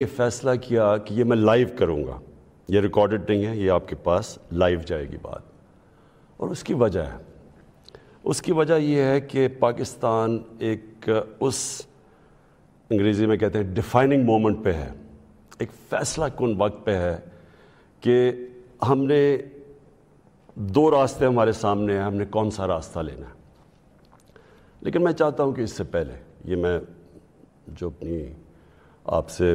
یہ فیصلہ کیا کہ یہ میں لائیو کروں گا، یہ ریکارڈڈ نہیں ہے، یہ آپ کے پاس لائیو جائے گی بات. اور اس کی وجہ یہ ہے کہ پاکستان ایک اس انگریزی میں کہتے ہیں ڈیفائننگ مومنٹ پہ ہے، ایک فیصلہ کن وقت پہ ہے کہ ہم نے دو راستے ہمارے سامنے ہیں، ہم نے کون سا راستہ لینا ہے. لیکن میں چاہتا ہوں کہ اس سے پہلے یہ میں جو اپنی آپ سے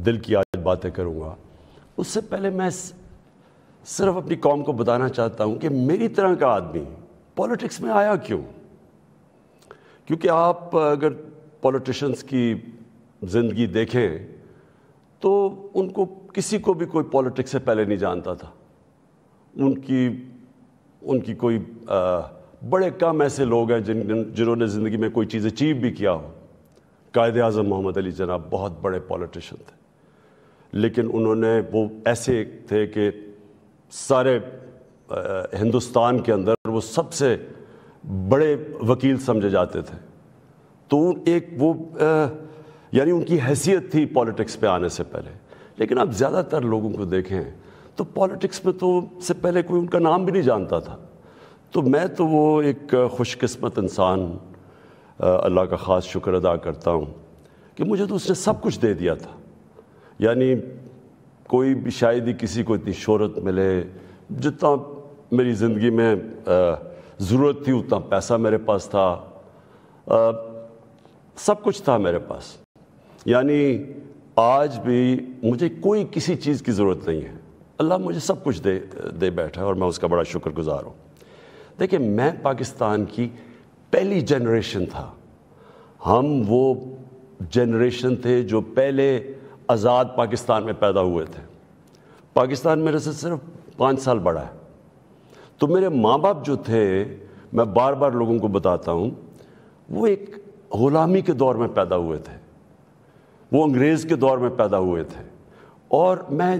دل کی آج باتیں کروں گا، اس سے پہلے میں صرف اپنی قوم کو بتانا چاہتا ہوں کہ میری طرح کا آدمی پولیٹکس میں آیا کیوں. کیونکہ آپ اگر پولیٹیشنز کی زندگی دیکھیں تو ان کو کسی کو بھی کوئی پولیٹکس سے پہلے نہیں جانتا تھا. ان کی کوئی بڑے کم ایسے لوگ ہیں جنہوں نے زندگی میں کوئی چیز اچیو بھی کیا ہو. قائد اعظم محمد علی جناح بہت بڑے پولیٹیشین تھے، لیکن انہوں نے وہ ایسے تھے کہ سارے ہندوستان کے اندر وہ سب سے بڑے وکیل سمجھے جاتے تھے. تو ایک وہ یعنی ان کی حیثیت تھی پولیٹکس پہ آنے سے پہلے. لیکن آپ زیادہ تر لوگوں کو دیکھیں تو پولیٹکس میں تو سے پہلے کوئی ان کا نام بھی نہیں جانتا تھا. تو میں تو وہ ایک خوش قسمت انسان اللہ کا خاص شکر ادا کرتا ہوں کہ مجھے تو اس نے سب کچھ دے دیا تھا. یعنی کوئی بھی شاید ہی کسی کو اتنی شہرت ملے، جتنا میری زندگی میں ضرورت تھی اتنا پیسہ میرے پاس تھا، سب کچھ تھا میرے پاس. یعنی آج بھی مجھے کوئی کسی چیز کی ضرورت نہیں ہے، اللہ مجھے سب کچھ دے بیٹھا ہے اور میں اس کا بڑا شکر گزار ہوں. دیکھیں، میں پاکستان کی پہلی جنریشن تھا. ہم وہ جنریشن تھے جو پہلے آزاد پاکستان میں پیدا ہوئے تھے. پاکستان میرے سے صرف 5 سال بڑا ہے. تو میرے ماں باپ جو تھے، میں بار بار لوگوں کو بتاتا ہوں، وہ ایک غلامی کے دور میں پیدا ہوئے تھے، وہ انگریز کے دور میں پیدا ہوئے تھے. اور میں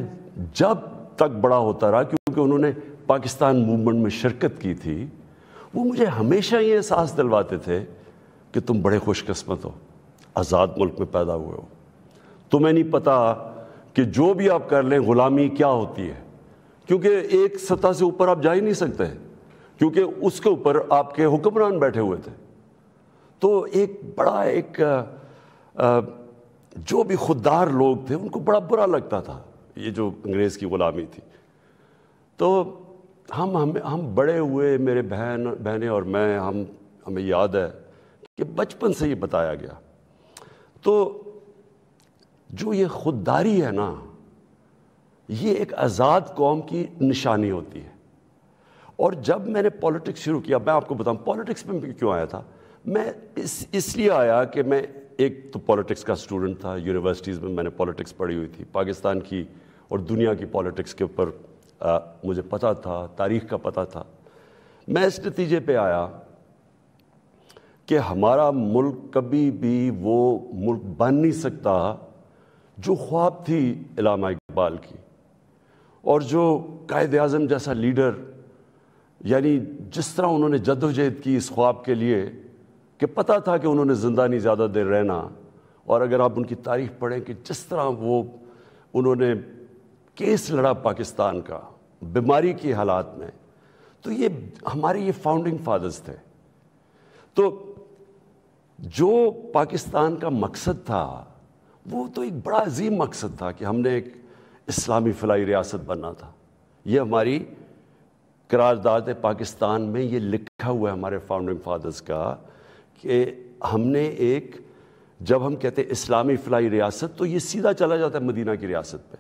جب تک بڑا ہوتا رہا، کیونکہ انہوں نے پاکستان موومنٹ میں شرکت کی تھی، وہ مجھے ہمیشہ یہ احساس دلواتے تھے کہ تم بڑے خوش قسمت ہو، آزاد ملک میں پیدا ہوئے ہو. تمہیں نہیں پتہ کہ جو بھی آپ کر لیں غلامی کیا ہوتی ہے، کیونکہ ایک سطح سے اوپر آپ جا ہی نہیں سکتے، کیونکہ اس کے اوپر آپ کے حکمران بیٹھے ہوئے تھے. تو ایک بڑا جو بھی خوددار لوگ تھے ان کو بڑا برا لگتا تھا یہ جو انگریز کی غلامی تھی. تو ہم بڑے ہوئے، میرے بہنیں اور میں، ہمیں یاد ہے کہ بچپن سے یہ بتایا گیا. تو جو یہ خودداری ہے نا، یہ ایک آزاد قوم کی نشانی ہوتی ہے. اور جب میں نے پولیٹکس شروع کیا، میں آپ کو بتاؤں پولیٹکس میں کیوں آیا تھا. میں اس لیے آیا کہ میں ایک تو پولیٹکس کا اسٹوڈنٹ تھا، یونیورسٹیز میں نے پولیٹکس پڑھی ہوئی تھی، پاکستان کی اور دنیا کی پولیٹکس کے اوپر مجھے پتہ تھا، تاریخ کا پتہ تھا. میں اس نتیجے پہ آیا کہ ہمارا ملک کبھی بھی وہ ملک بن نہیں سکتا جو خواب تھی علامہ اقبال کی، اور جو قائد اعظم جیسا لیڈر، یعنی جس طرح انہوں نے جدوجہد کی اس خواب کے لیے کہ پتہ تھا کہ انہوں نے زندہ نہیں زیادہ دیر رہنا. اور اگر آپ ان کی تاریخ پڑھیں کہ جس طرح انہوں نے کیس لڑا پاکستان کا بیماری کی حالات میں، تو یہ ہمارے یہ فاؤنڈنگ فادرز تھے. تو جو پاکستان کا مقصد تھا وہ تو ایک بڑا عظیم مقصد تھا کہ ہم نے ایک اسلامی فلاحی ریاست بننا تھا. یہ ہماری قرارداد پاکستان میں یہ لکھا ہوا ہے ہمارے فاؤنڈنگ فادرز کا کہ ہم نے جب ہم کہتے ہیں اسلامی فلاحی ریاست تو یہ سیدھا چلا جاتا ہے مدینہ کی ریاست پہ،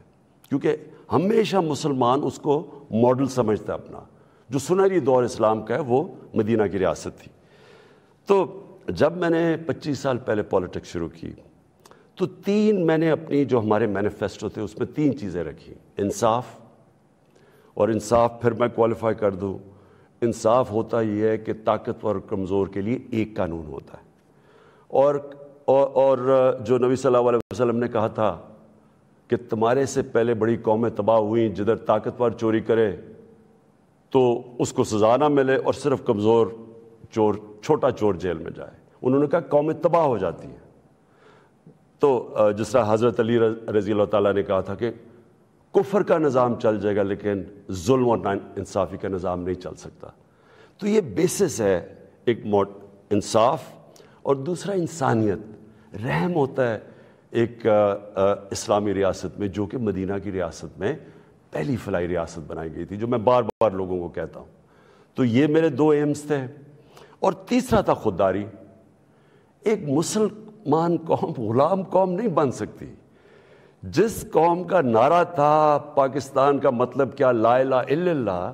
کیونکہ ہمیشہ مسلمان اس کو ماڈل سمجھتا ہے اپنا. جو سنہری دور اسلام کا ہے وہ مدینہ کی ریاست تھی. تو جب میں نے 25 سال پہلے پولیٹکس شروع کی تو میں نے اپنی جو ہمارے مینیفیسٹو تھے اس میں 3 چیزیں رکھی. انصاف، اور انصاف پھر میں کوالیفائی کر دوں، انصاف ہوتا یہ ہے کہ طاقتور اور کمزور کے لیے ایک قانون ہوتا ہے. اور جو نبی صلی اللہ علیہ وسلم نے کہا تھا کہ تمہارے سے پہلے بڑی قومیں تباہ ہوئیں، جدھر طاقتور چوری کرے تو اس کو سزا نہ ملے اور صرف کمزور چور، چھوٹا چور جیل میں جائے. انہوں نے کہا قومیں تباہ ہو جاتی ہیں. تو جس طرح حضرت علی رضی اللہ تعالیٰ نے کہا تھا کہ کفر کا نظام چل جائے گا لیکن ظلم اور انصافی کا نظام نہیں چل سکتا. تو یہ بیسس ہے ایک انصاف، اور دوسرا انسانیت. رحم ہوتا ہے ایک اسلامی ریاست میں جو کہ مدینہ کی ریاست میں پہلی فلاحی ریاست بنائی گئی تھی، جو میں بار بار لوگوں کو کہتا ہوں. تو یہ میرے 2 ایمز تھے. اور تیسرا تھا خودداری. ایک مسلمان قوم غلام قوم نہیں بن سکتی. جس قوم کا نعرہ تھا پاکستان کا مطلب کیا، لا الہ الا اللہ.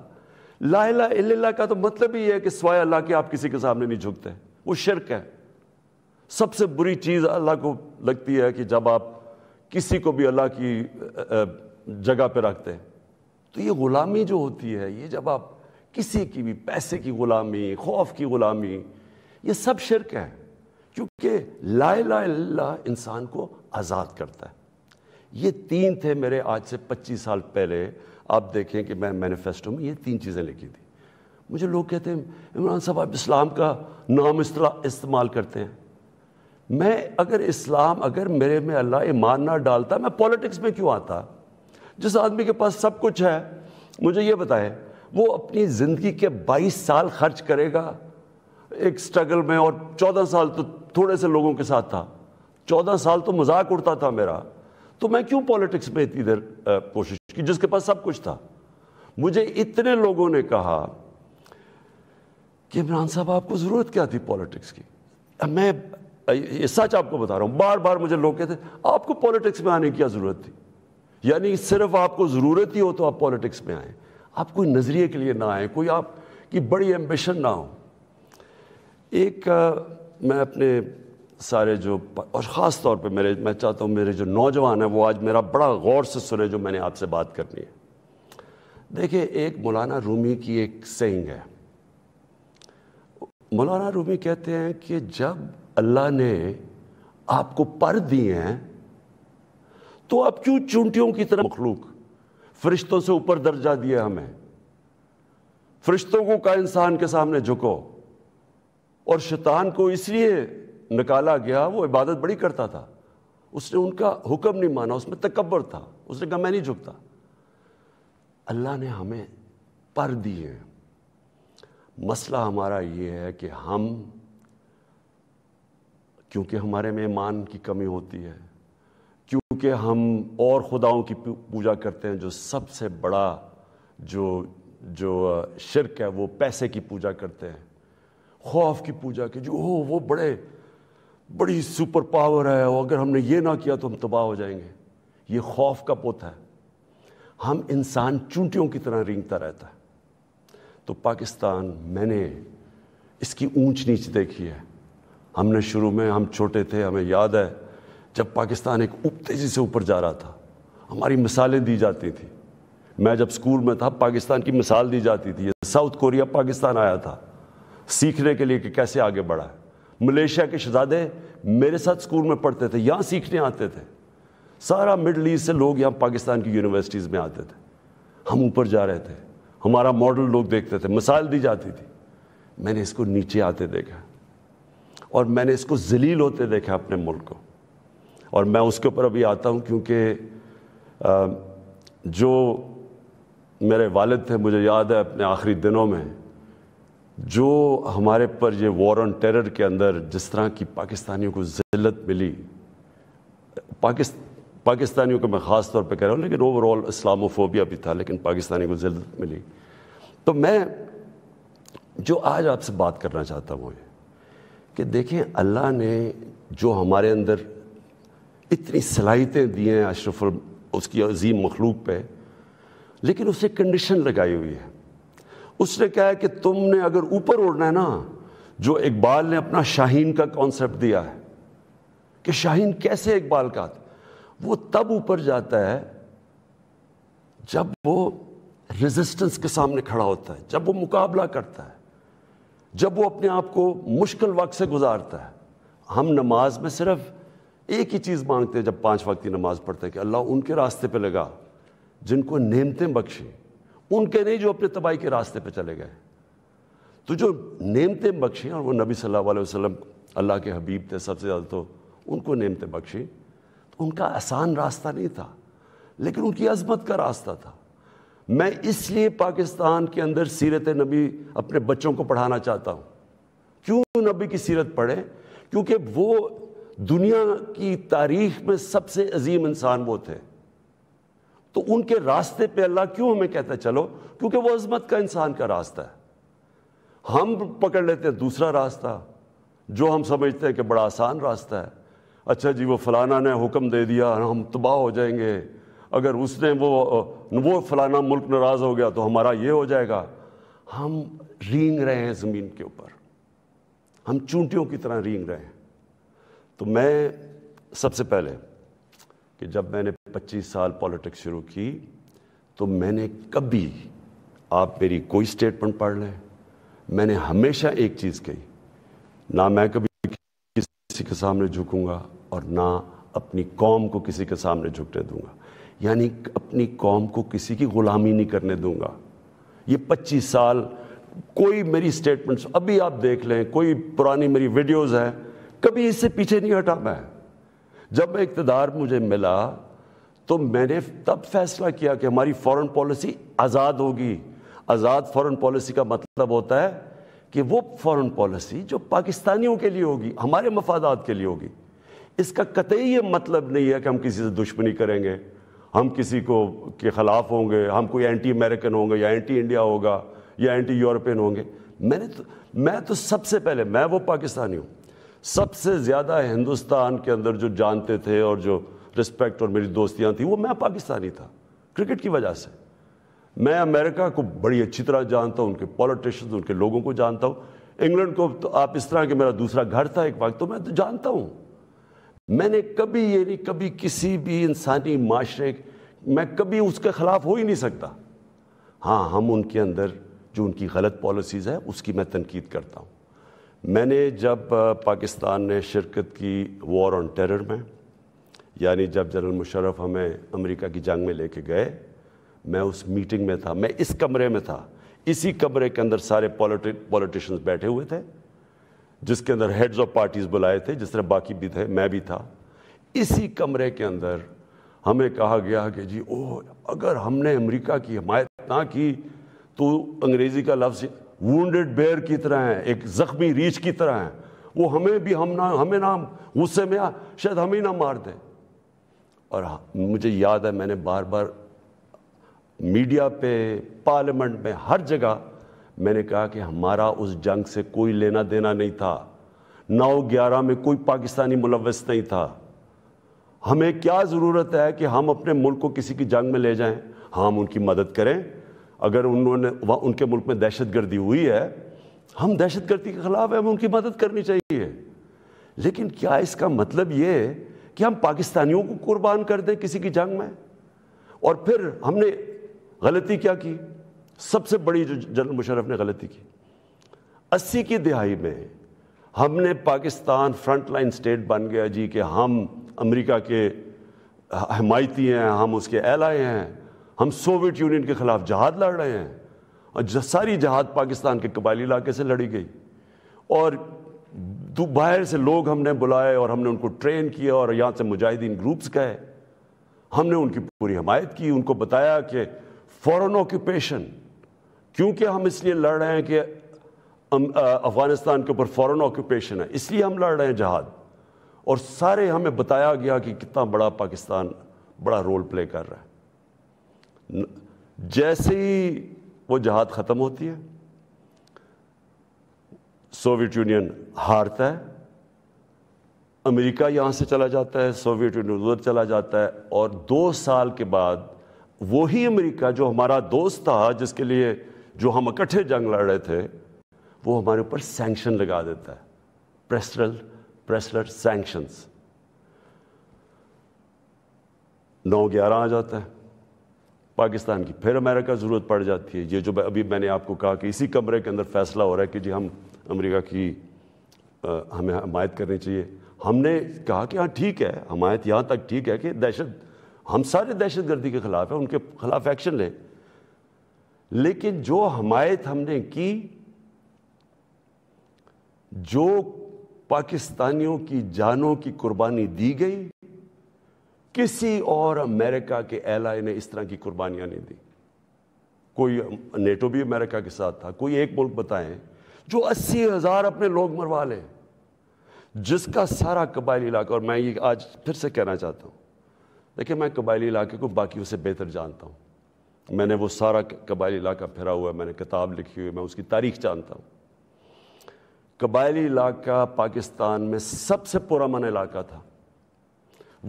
لا الہ الا اللہ کا تو مطلب ہی ہے کہ سوائے اللہ کے آپ کسی کے سامنے نہیں جھکتے. وہ شرک ہے. سب سے بری چیز اللہ کو لگتی ہے کہ جب آپ کسی کو بھی اللہ کی جگہ پہ رکھتے ہیں. تو یہ غلامی جو ہوتی ہے، یہ جب آپ کسی کی بھی پیسے کی غلامی، خوف کی غلامی، یہ سب شرک ہے. کیونکہ لا الہ الا اللہ انسان کو آزاد کرتا ہے. یہ 3 تھے میرے آج سے 25 سال پہلے. آپ دیکھیں کہ میں مینیفیسٹو میں یہ 3 چیزیں لکھی تھی. مجھے لوگ کہتے ہیں عمران صاحب آپ اسلام کا نام استعمال کرتے ہیں. میں اگر میرے میں اللہ ایمان نہ ڈالتا میں پولیٹکس میں کیوں آتا؟ جس آدمی کے پاس سب کچھ ہے، مجھے یہ بتائے وہ اپنی زندگی کے 22 سال خرچ کرے گا ایک سٹرگل میں، اور 14 سال تو تھوڑے سے لوگوں کے ساتھ تھا، 14 سال تو مذاق اڑتا تھا میرا. تو میں کیوں پولیٹکس میں اتنی دیر کوشش کی جس کے پاس سب کچھ تھا؟ مجھے اتنے لوگوں نے کہا کہ عمران صاحب آپ کو ضرورت کیا تھی پولیٹکس کی؟ میں یہ سچ آپ کو بتا رہا ہوں. بار بار مجھے لوگ کہتے ہیں آپ کو پولیٹکس میں آنے کی کیا ضرورت تھی؟ یعنی صرف آپ کو ضرورت ہی ہو تو آپ پولیٹکس میں آئیں. آپ کوئی نظریے کے لیے نہ آئیں، کوئی آپ کی بڑی ایمبیشن نہ ہو. ایک میں اپنے سارے جو، اور خاص طور پہ میں چاہتا ہوں میرے جو نوجوان ہیں وہ آج میرا بڑا غور سے سنے جو میں نے آپ سے بات کرنی ہے. دیکھیں، ایک مولانا رومی کی ایک سینگ ہے. مولانا رومی کہتے ہیں کہ جب اللہ نے آپ کو پر دیے ہیں تو آپ کیوں چونٹیوں کی طرح مخلوق، فرشتوں سے اوپر درجہ دیا ہمیں، فرشتوں کو کا انسان کے سامنے جھکو. اور شیطان کو اس لیے نکالا گیا، وہ عبادت بڑی کرتا تھا، اس نے ان کا حکم نہیں مانا، اس میں تکبر تھا، اس نے کہا میں نہیں جھکتا. اللہ نے ہمیں پر دیے. مسئلہ ہمارا یہ ہے کہ ہم، کیونکہ ہمارے میں ایمان کی کمی ہوتی ہے، کیونکہ ہم اور خداؤں کی پوجا کرتے ہیں، جو سب سے بڑا جو شرک ہے وہ پیسے کی پوجا کرتے ہیں، خوف کی پوجا کی، جو وہ بڑی سپر پاور ہے، اور اگر ہم نے یہ نہ کیا تو ہم تباہ ہو جائیں گے. یہ خوف کا پوت ہے. ہم انسان چونٹیوں کی طرح رینگتا رہتا ہے. تو پاکستان، میں نے اس کی اونچ نیچ دیکھی ہے. ہم نے شروع میں، ہم چھوٹے تھے، ہمیں یاد ہے جب پاکستان ایک تیزی سے اوپر جا رہا تھا، ہماری مثالیں دی جاتی تھیں. میں جب اسکول میں تھا پاکستان کی مثال دی جاتی تھی. ساؤتھ کوریا پاکستان آیا تھا سیکھنے کے لیے کہ کیسے آگے بڑھا ہے. ملیشیا کے شہزادے میرے ساتھ اسکول میں پڑھتے تھے، یہاں سیکھنے آتے تھے. سارا مڈل ایسٹ سے لوگ یہاں پاکستان کی یونیورسٹیز میں آتے تھے. ہم اوپر جا رہے تھے، ہمارا ماڈل لوگ دیکھتے تھے، مثال دی جاتی تھی. میں نے اس کو نیچے آتے دیکھا، اور میں نے اس کو ذلیل ہوتے دیکھا اپنے ملک کو. اور میں اس کے اوپر ابھی آتا ہوں کیونکہ جو میرے والد تھے، مجھے یاد ہے اپنے آخری دنوں میں جو ہمارے پر یہ وار آن ٹیرر کے اندر جس طرح کی پاکستانیوں کو ذلت ملی، پاکستانیوں کو میں خاص طور پہ کہہ رہا ہوں، لیکن اوور آل اسلاموفوبیا بھی تھا، لیکن پاکستانیوں کو ذلت ملی. تو میں جو آج آپ سے بات کرنا چاہتا ہوں وہ یہ کہ دیکھیں، اللہ نے جو ہمارے اندر اتنی صلاحیتیں دی ہیں اشرف اس کی عظیم مخلوق پہ، لیکن اسے کنڈیشن لگائی ہوئی ہے. اس نے کہا ہے کہ تم نے اگر اوپر اڑنا ہے نا، جو اقبال نے اپنا شاہین کا کانسیپٹ دیا ہے کہ شاہین کیسے اقبال کا، وہ تب اوپر جاتا ہے جب وہ ریزسٹنس کے سامنے کھڑا ہوتا ہے، جب وہ مقابلہ کرتا ہے، جب وہ اپنے آپ کو مشکل وقت سے گزارتا ہے. ہم نماز میں صرف ایک ہی چیز مانگتے ہیں جب 5 وقت کی نماز پڑھتے ہیں کہ اللہ ان کے راستے پہ لگا جن کو نعمتیں بخشیں، ان کے نہیں جو اپنے تباہی کے راستے پہ چلے گئے. تو جو نعمتیں بخشیں، اور وہ نبی صلی اللہ علیہ وسلم اللہ کے حبیب تھے سب سے زیادہ، تو ان کو نعمتیں بخشیں. تو ان کا آسان راستہ نہیں تھا، لیکن ان کی عظمت کا راستہ تھا۔ میں اس لیے پاکستان کے اندر سیرت نبی اپنے بچوں کو پڑھانا چاہتا ہوں۔ کیوں نبی کی سیرت پڑھیں؟ کیونکہ وہ دنیا کی تاریخ میں سب سے عظیم انسان وہ تھے، تو ان کے راستے پہ اللہ کیوں ہمیں کہتا ہے چلو؟ کیونکہ وہ عظمت کا انسان کا راستہ ہے۔ ہم پکڑ لیتے ہیں دوسرا راستہ جو ہم سمجھتے ہیں کہ بڑا آسان راستہ ہے۔ اچھا جی، وہ فلانا نے حکم دے دیا، ہم تباہ ہو جائیں گے، اگر اس نے وہ فلانا ملک ناراض ہو گیا تو ہمارا یہ ہو جائے گا۔ ہم رینگ رہے ہیں زمین کے اوپر، ہم چونٹیوں کی طرح رینگ رہے ہیں۔ تو میں سب سے پہلے کہ جب میں نے 25 سال پالیٹکس شروع کی تو میں نے کبھی، آپ میری کوئی سٹیٹمنٹ پڑھ لیں، میں نے ہمیشہ ایک چیز کہی، نہ میں کبھی کسی کے سامنے جھکوں گا اور نہ اپنی قوم کو کسی کے سامنے جھکنے دوں گا، یعنی اپنی قوم کو کسی کی غلامی نہیں کرنے دوں گا۔ یہ 25 سال کوئی میری سٹیٹمنٹس ابھی آپ دیکھ لیں، کوئی پرانی میری ویڈیوز ہیں، کبھی اس سے پیچھے نہیں ہٹا میں۔ جب میں اقتدار مجھے ملا تو میں نے تب فیصلہ کیا کہ ہماری فورن پالیسی آزاد ہوگی۔ آزاد فورن پالیسی کا مطلب ہوتا ہے کہ وہ فورن پالیسی جو پاکستانیوں کے لیے ہوگی، ہمارے مفادات کے لیے ہوگی۔ اس کا قطعی یہ مطلب نہیں ہے کہ ہم کسی سے دشمنی کریں گے، ہم کسی کو کے خلاف ہوں گے، ہم کوئی اینٹی امریکن ہوں گے یا اینٹی انڈیا ہوگا یا اینٹی یورپین ہوں گے۔ میں تو سب سے پہلے، میں وہ پاکستانی ہوں، سب سے زیادہ ہندوستان کے اندر جو جانتے تھے اور جو رسپیکٹ اور میری دوستیاں تھیں وہ میں پاکستانی تھا، کرکٹ کی وجہ سے۔ میں امریکہ کو بڑی اچھی طرح جانتا ہوں، ان کے پولیٹیشنز، ان کے لوگوں کو جانتا ہوں۔ انگلینڈ کو تو آپ اس طرح کہ میرا دوسرا گھر تھا ایک وقت، تو میں تو جانتا ہوں۔ میں نے کبھی یہ نہیں، کبھی کسی بھی انسانی معاشرے میں کبھی اس کے خلاف ہو ہی نہیں سکتا۔ ہاں، ہم ان کے اندر جو ان کی غلط پالیسیز ہے اس کی میں تنقید کرتا ہوں۔ میں نے جب پاکستان نے شرکت کی وار آن ٹیرر میں، یعنی جب جنرل مشرف ہمیں امریکہ کی جنگ میں لے کے گئے، میں اس میٹنگ میں تھا، میں اس کمرے میں تھا، اسی کمرے کے اندر سارے پولیٹیشنز بیٹھے ہوئے تھے، جس کے اندر ہیڈز آف پارٹیز بلائے تھے، جس طرح باقی بھی تھے، میں بھی تھا۔ اسی کمرے کے اندر ہمیں کہا گیا کہ جی اگر ہم نے امریکہ کی حمایت نہ کی تو انگریزی کا لفظ وونڈڈ بیئر کی طرح ہے، ایک زخمی ریچھ کی طرح ہے، وہ ہمیں نہ غصے میں شاید ہمیں نہ مار دے۔ اور مجھے یاد ہے میں نے بار بار میڈیا پہ، پارلیمنٹ میں، ہر جگہ میں نے کہا کہ ہمارا اس جنگ سے کوئی لینا دینا نہیں تھا، 9/11 میں کوئی پاکستانی ملوث نہیں تھا۔ ہمیں کیا ضرورت ہے کہ ہم اپنے ملک کو کسی کی جنگ میں لے جائیں؟ ہم ان کی مدد کریں، اگر ان کے ملک میں دہشت گردی ہوئی ہے، ہم دہشت گردی کے خلاف ہیں، ہمیں ان کی مدد کرنی چاہیے۔ لیکن کیا اس کا مطلب یہ ہے کہ ہم پاکستانیوں کو قربان کر دیں کسی کی جنگ میں؟ اور پھر ہم نے غلطی کیا کی؟ سب سے بڑی جو جنرل مشرف نے غلطی کی، 80 کی دہائی میں ہم نے پاکستان فرنٹ لائن سٹیٹ بن گیا جی کہ ہم امریکہ کے حمایتی ہیں، ہم اس کے ایلائی ہیں، ہم سوویت یونین کے خلاف جہاد لڑ رہے ہیں، اور ساری جہاد پاکستان کے قبائلی علاقے سے لڑی گئی، اور باہر سے لوگ ہم نے بلائے اور ہم نے ان کو ٹرین کیا اور یہاں سے مجاہدین گروپس گئے، ہم نے ان کی پوری حمایت کی، ان کو بتایا کہ فورن آکوپیشن، کیونکہ ہم اس لیے لڑ رہے ہیں کہ افغانستان کے اوپر فورن آکوپیشن ہے، اس لیے ہم لڑ رہے ہیں جہاد، اور سارے ہمیں بتایا گیا کہ کتنا بڑا پاکستان بڑا رول پلے کر رہا ہے۔ جیسے ہی وہ جہاد ختم ہوتی ہے، سوویت یونین ہارتا ہے، امریکہ یہاں سے چلا جاتا ہے، سوویت یونین ادھر چلا جاتا ہے، اور 2 سال کے بعد وہی امریکہ جو ہمارا دوست تھا، جس کے لیے جو ہم اکٹھے جنگ لڑ رہے تھے، وہ ہمارے اوپر سینکشن لگا دیتا ہے، پریسلر سینکشنز۔ 9/11 آ جاتا ہے، پاکستان کی پھر امریکہ ضرورت پڑ جاتی ہے۔ یہ جو ابھی میں نے آپ کو کہا کہ اسی کمرے کے اندر فیصلہ ہو رہا ہے کہ جی ہم امریکہ کی ہمیں حمایت کرنی چاہیے، ہم نے کہا کہ ہاں ٹھیک ہے، حمایت یہاں تک ٹھیک ہے کہ ہم سارے دہشت گردی کے خلاف ہیں، ان کے خلاف ایکشن لیں، لیکن جو حمایت ہم نے کی، جو پاکستانیوں کی جانوں کی قربانی دی گئی، کسی اور امریکہ کے ایلائی نے اس طرح کی قربانیاں نہیں دی. کوئی نیٹو بھی امریکہ کے ساتھ تھا. کوئی ایک ملک بتائیں جو 80,000 اپنے لوگ مروا لے, جس کا سارا قبائلی علاقہ, اور میں یہ آج پھر سے کہنا چاہتا ہوں, دیکھیں میں قبائلی علاقے کو باقیوں سے بہتر جانتا ہوں. میں نے وہ سارا قبائلی علاقہ پھرا ہوا ہے, میں نے کتاب لکھی ہوئی ہے, میں اس کی تاریخ جانتا ہوں. قبائلی علاقہ پاکستان میں سب سے پرامن علاقہ تھا.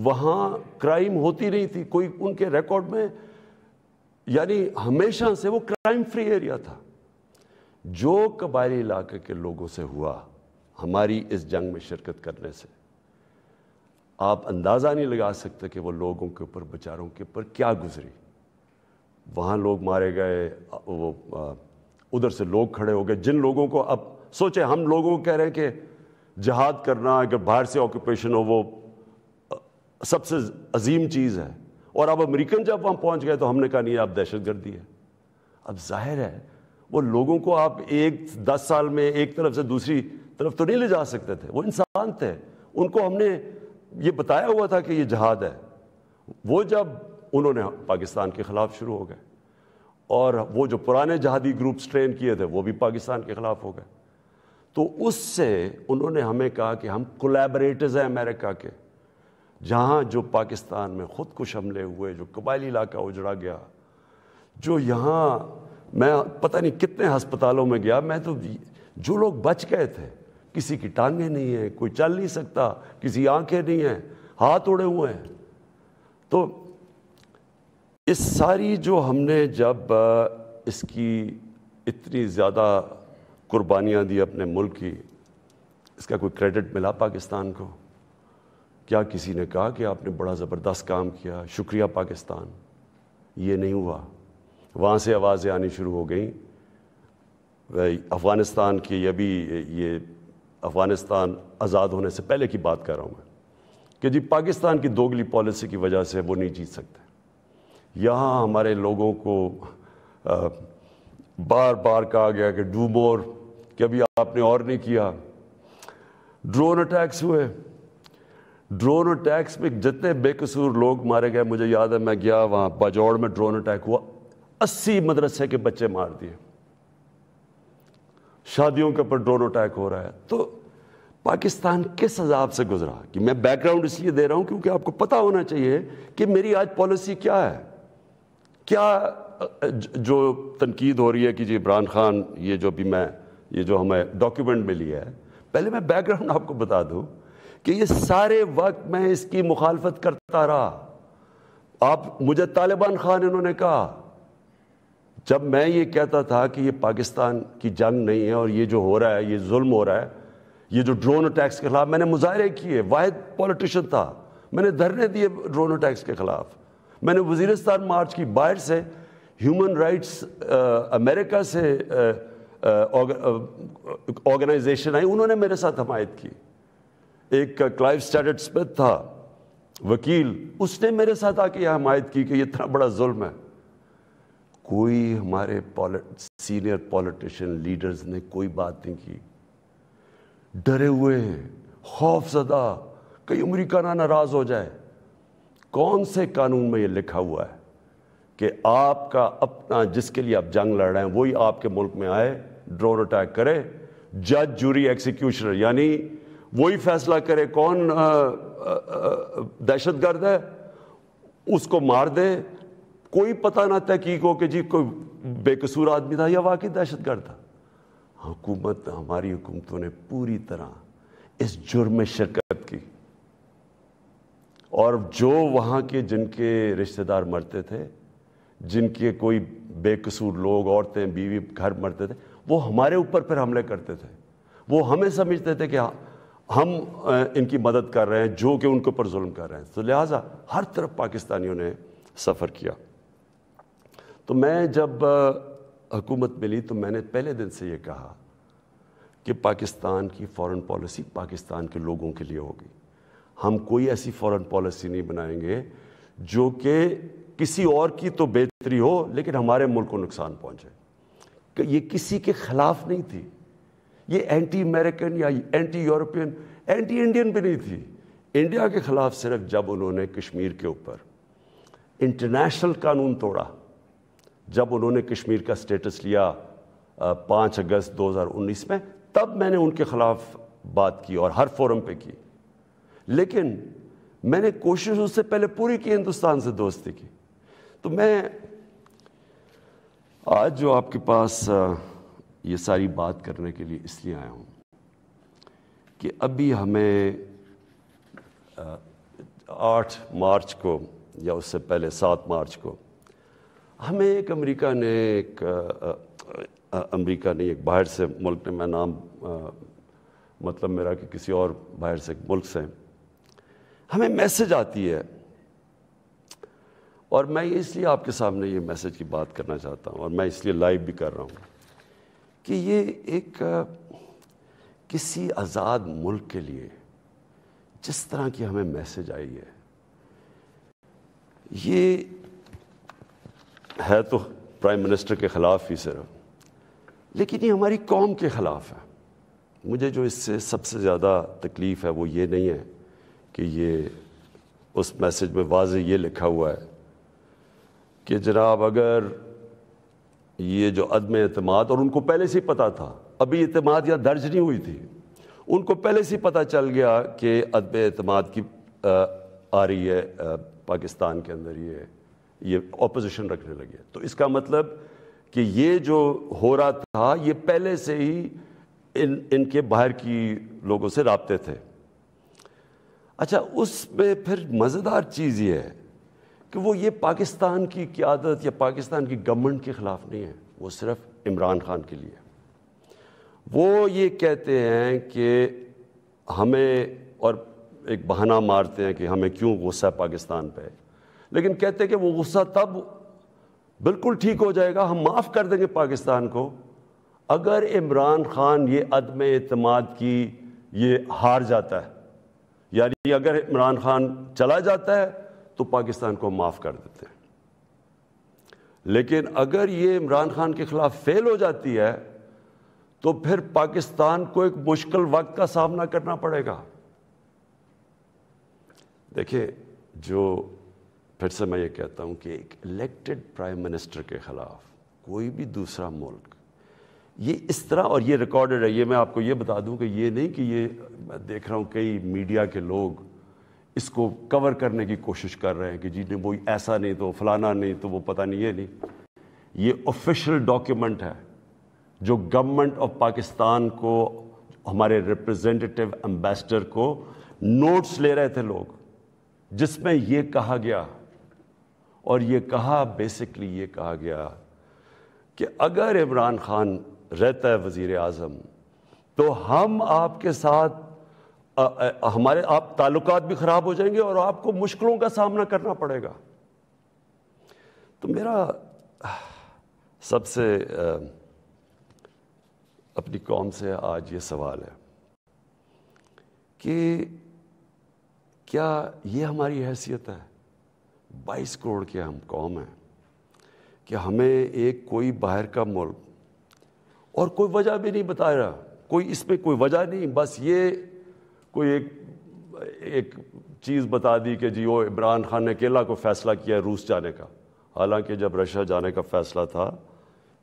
وہاں کرائم ہوتی نہیں تھی کوئی, ان کے ریکارڈ میں, یعنی ہمیشہ سے وہ کرائم فری ایریا تھا. جو قبائلی علاقے کے لوگوں سے ہوا ہماری اس جنگ میں شرکت کرنے سے, آپ اندازہ نہیں لگا سکتے کہ وہ لوگوں کے اوپر, بیچاروں کے اوپر کیا گزری. وہاں لوگ مارے گئے, وہ ادھر سے لوگ کھڑے ہو گئے جن لوگوں کو, اب سوچیں ہم لوگوں کو کہہ رہے ہیں کہ جہاد کرنا اگر باہر سے آکوپیشن ہو وہ سب سے عظیم چیز ہے, اور اب امریکن جب وہاں پہنچ گئے تو ہم نے کہا نہیں اب دہشت گردی ہے. اب ظاہر ہے وہ لوگوں کو آپ 10 سال میں ایک طرف سے دوسری طرف تو نہیں لے جا سکتے تھے, وہ انسان تھے, ان کو ہم نے یہ بتایا ہوا تھا کہ یہ جہاد ہے. وہ جب انہوں نے پاکستان کے خلاف شروع ہو گئے, اور وہ جو پرانے جہادی گروپس ٹرین کیے تھے وہ بھی پاکستان کے خلاف ہو گئے. تو اس سے انہوں نے ہمیں کہا کہ ہم کولیبریٹرز ہیں امریکہ کے, جہاں جو پاکستان میں خود کش حملے ہوئے, جو قبائلی علاقہ اجڑا گیا, جو یہاں میں پتہ نہیں کتنے ہسپتالوں میں گیا, میں تو جو لوگ بچ گئے تھے, کسی کی ٹانگیں نہیں ہیں, کوئی چل نہیں سکتا, کسی آنکھیں نہیں ہیں, ہاتھ اڑے ہوئے ہیں. تو اس ساری جو ہم نے جب اس کی اتنی زیادہ قربانیاں دی اپنے ملک کی, اس کا کوئی کریڈٹ ملا پاکستان کو؟ کیا کسی نے کہا کہ آپ نے بڑا زبردست کام کیا, شکریہ پاکستان؟ یہ نہیں ہوا. وہاں سے آوازیں آنی شروع ہو گئیں. افغانستان کی, ابھی یہ افغانستان آزاد ہونے سے پہلے کی بات کر رہا ہوں میں, کہ جی پاکستان کی دوگلی پالیسی کی وجہ سے وہ نہیں جیت سکتے. یہاں ہمارے لوگوں کو بار بار کہا گیا کہ ڈو مور, کہ ابھی آپ نے اور نہیں کیا. ڈرون اٹیکس ہوئے, ڈرون اٹیکس میں جتنے بے قصور لوگ مارے گئے, مجھے یاد ہے میں گیا وہاں باجوڑ میں ڈرون اٹیک ہوا, 80 مدرسے کے بچے مار دیے. شادیوں کے اوپر ڈرون اٹیک ہو رہا ہے. تو پاکستان کس عذاب سے گزرا, کہ میں بیک گراؤنڈ اس لیے دے رہا ہوں کیونکہ آپ کو پتہ ہونا چاہیے کہ میری آج پالیسی کیا ہے. کیا جو تنقید ہو رہی ہے کہ جی عمران خان, یہ جو بھی میں, یہ جو ہمیں ڈاکیومنٹ ملی ہے, پہلے میں بیک گراؤنڈ آپ کو بتا دوں کہ یہ سارے وقت میں اس کی مخالفت کرتا رہا. آپ مجھے طالبان خان انہوں نے کہا, جب میں یہ کہتا تھا کہ یہ پاکستان کی جنگ نہیں ہے اور یہ جو ہو رہا ہے یہ ظلم ہو رہا ہے, یہ جو ڈرون اٹیکس کے خلاف میں نے مظاہرے کیے, واحد پولیٹیشین تھا, میں نے دھرنے دیے ڈرون اٹیکس کے خلاف, میں نے وزیرستان مارچ کی, باہر سے ہیومن رائٹس امریکہ سے آرگنائزیشن آئی, انہوں نے میرے ساتھ حمایت کی. ایک کلائیو اسٹیڈٹ اسمتھ تھا وکیل, اس نے میرے ساتھ آ کے یہ حمایت کی کہ یہ اتنا بڑا ظلم ہے. کوئی ہمارے سینئر پولیٹیشین لیڈرز نے کوئی بات نہیں کی, ڈرے ہوئے ہیں, خوف زدہ, کہیں امریکہ نہ ناراض ہو جائے. کون سے قانون میں یہ لکھا ہوا ہے کہ آپ کا اپنا, جس کے لیے آپ جنگ لڑ رہے ہیں, وہی آپ کے ملک میں آئے, ڈرون اٹیک کرے, جج جوری ایکسیکیوشنر, یعنی وہی فیصلہ کرے کون دہشت گرد ہے, اس کو مار دے, کوئی پتہ نہ تحقیق ہو کہ جی کوئی بے قصور آدمی تھا یا واقعی دہشت گرد تھا. حکومت, ہماری حکومتوں نے پوری طرح اس جرم میں شرکت کی, اور جو وہاں کے جن کے رشتہ دار مرتے تھے, جن کے کوئی بے قصور لوگ, عورتیں, بیوی, گھر مرتے تھے, وہ ہمارے اوپر پھر حملے کرتے تھے. وہ ہمیں سمجھتے تھے کہ ہم ان کی مدد کر رہے ہیں جو کہ ان کے اوپر ظلم کر رہے ہیں. تو لہٰذا ہر طرف پاکستانیوں نے سفر کیا. تو میں جب حکومت ملی تو میں نے پہلے دن سے یہ کہا کہ پاکستان کی فارن پالیسی پاکستان کے لوگوں کے لیے ہوگی. ہم کوئی ایسی فارن پالیسی نہیں بنائیں گے جو کہ کسی اور کی تو بہتری ہو لیکن ہمارے ملک کو نقصان پہنچے. کہ یہ کسی کے خلاف نہیں تھی, یہ اینٹی امریکن یا اینٹی یورپین, اینٹی انڈین بھی نہیں تھی. انڈیا کے خلاف صرف جب انہوں نے کشمیر کے اوپر انٹرنیشنل قانون توڑا، جب انہوں نے کشمیر کا سٹیٹس لیا 5 اگست 2019 میں، تب میں نے ان کے خلاف بات کی اور ہر فورم پہ کی. لیکن میں نے کوشش اس سے پہلے پوری کی ہندوستان سے دوستی کی. تو میں آج جو آپ کے پاس یہ ساری بات کرنے کے لیے اس لیے آیا ہوں کہ ابھی ہمیں 8 مارچ کو یا اس سے پہلے 7 مارچ کو ہمیں ایک امریکہ نے ایک باہر سے ملک نے، میں نام مطلب میرا کہ کسی اور باہر سے ملک سے ہمیں میسج آتی ہے، اور میں اس لیے آپ کے سامنے یہ میسج کی بات کرنا چاہتا ہوں، اور میں اس لیے لائیو بھی کر رہا ہوں کہ یہ ایک کسی آزاد ملک کے لیے جس طرح کی ہمیں میسج آئی ہے، یہ ہے تو پرائم منسٹر کے خلاف ہی صرف، لیکن یہ ہماری قوم کے خلاف ہے. مجھے جو اس سے سب سے زیادہ تکلیف ہے وہ یہ نہیں ہے کہ یہ اس میسج میں واضح یہ لکھا ہوا ہے کہ جناب اگر یہ جو عدم اعتماد، اور ان کو پہلے سے ہی پتہ تھا، ابھی اعتماد یا درج نہیں ہوئی تھی، ان کو پہلے سے ہی پتہ چل گیا کہ عدم اعتماد کی آ رہی ہے پاکستان کے اندر، یہ اپوزیشن رکھنے لگے. تو اس کا مطلب کہ یہ جو ہو رہا تھا یہ پہلے سے ہی ان کے باہر کی لوگوں سے رابطے تھے. اچھا، اس میں پھر مزیدار چیز یہ ہے کہ وہ یہ پاکستان کی قیادت یا پاکستان کی گورنمنٹ کے خلاف نہیں ہے، وہ صرف عمران خان کے لیے. وہ یہ کہتے ہیں کہ ہمیں، اور ایک بہانہ مارتے ہیں کہ ہمیں کیوں غصہ پاکستان پہ، لیکن کہتے ہیں کہ وہ غصہ تب بالکل ٹھیک ہو جائے گا، ہم معاف کر دیں گے پاکستان کو اگر عمران خان یہ عدم اعتماد کی یہ ہار جاتا ہے. یعنی اگر عمران خان چلا جاتا ہے تو پاکستان کو معاف کر دیتے ہیں، لیکن اگر یہ عمران خان کے خلاف فیل ہو جاتی ہے تو پھر پاکستان کو ایک مشکل وقت کا سامنا کرنا پڑے گا. دیکھیں، جو پھر سے میں یہ کہتا ہوں کہ ایک الیکٹڈ پرائم منسٹر کے خلاف کوئی بھی دوسرا ملک یہ اس طرح، اور یہ ریکارڈڈ ہے، یہ میں آپ کو یہ بتا دوں کہ یہ نہیں کہ یہ میں دیکھ رہا ہوں کئی میڈیا کے لوگ اس کو کور کرنے کی کوشش کر رہے ہیں کہ جی نہیں وہ ایسا نہیں تو فلانا نہیں تو وہ پتہ نہیں، یہ نہیں، یہ آفیشیل ڈاکیومنٹ ہے جو گورنمنٹ آف پاکستان کو، ہمارے ریپرزینٹیٹیو امبیسڈر کو نوٹس لے رہے تھے لوگ، جس میں یہ کہا گیا، اور یہ کہا بیسکلی یہ کہا گیا کہ اگر عمران خان رہتا ہے وزیر اعظم تو ہم آپ کے ساتھ ہمارے آپ تعلقات بھی خراب ہو جائیں گے اور آپ کو مشکلوں کا سامنا کرنا پڑے گا. تو میرا سب سے اپنی قوم سے آج یہ سوال ہے کہ کیا یہ ہماری حیثیت ہے؟ 22 کروڑ کی ہم قوم ہیں کہ ہمیں ایک کوئی باہر کا ملک، اور کوئی وجہ بھی نہیں بتا رہا، کوئی اس میں کوئی وجہ نہیں، بس یہ کوئی ایک چیز بتا دی کہ جی وہ عمران خان نے اکیلا کو فیصلہ کیا ہے روس جانے کا، حالانکہ جب رشیا جانے کا فیصلہ تھا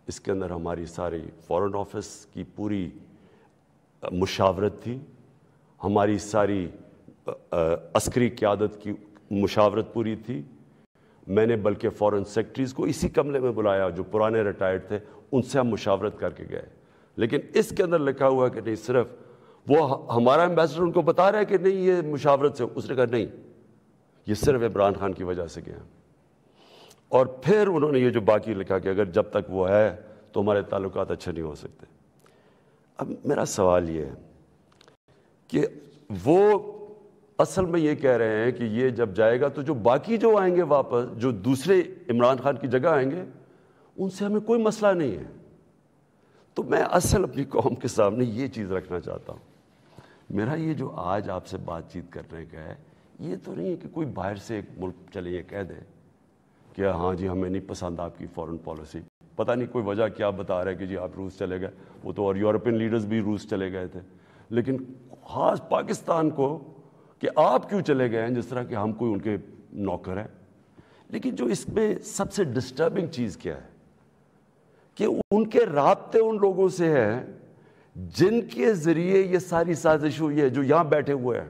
اس کے اندر ہماری ساری فارن آفس کی پوری مشاورت تھی، ہماری ساری عسکری قیادت کی مشاورت پوری تھی. میں نے بلکہ فارن سیکرٹریز کو اسی کمرے میں بلایا جو پرانے ریٹائرڈ تھے، ان سے ہم مشاورت کر کے گئے. لیکن اس کے اندر لکھا ہوا ہے کہ نہیں، صرف وہ ہمارا ایمبیسڈر ان کو بتا رہا ہے کہ نہیں یہ مشاورت سے، اس نے کہا نہیں یہ صرف عمران خان کی وجہ سے گیا. اور پھر انہوں نے یہ جو باقی لکھا کہ اگر جب تک وہ ہے تو ہمارے تعلقات اچھے نہیں ہو سکتے. اب میرا سوال یہ ہے کہ وہ اصل میں یہ کہہ رہے ہیں کہ یہ جب جائے گا تو جو باقی جو آئیں گے واپس، جو دوسرے عمران خان کی جگہ آئیں گے، ان سے ہمیں کوئی مسئلہ نہیں ہے. تو میں اصل اپنی قوم کے سامنے یہ چیز رکھنا چاہتا ہوں. میرا یہ جو آج آپ سے بات چیت کرنے کا ہے، یہ تو نہیں ہے کہ کوئی باہر سے ایک ملک چلے یہ کہہ دے کہ ہاں جی ہمیں نہیں پسند آپ کی فورن پالیسی، پتہ نہیں کوئی وجہ کیا بتا رہا ہے کہ جی آپ روس چلے گئے. وہ تو اور یورپین لیڈرز بھی روس چلے گئے تھے، لیکن خاص پاکستان کو کہ آپ کیوں چلے گئے ہیں، جس طرح کہ ہم کوئی ان کے نوکر ہیں. لیکن جو اس میں سب سے ڈسٹربنگ چیز کیا ہے کہ ان کے رابطے ان لوگوں سے ہیں جن کے ذریعے یہ ساری سازش ہوئی ہے، جو یہاں بیٹھے ہوئے ہیں.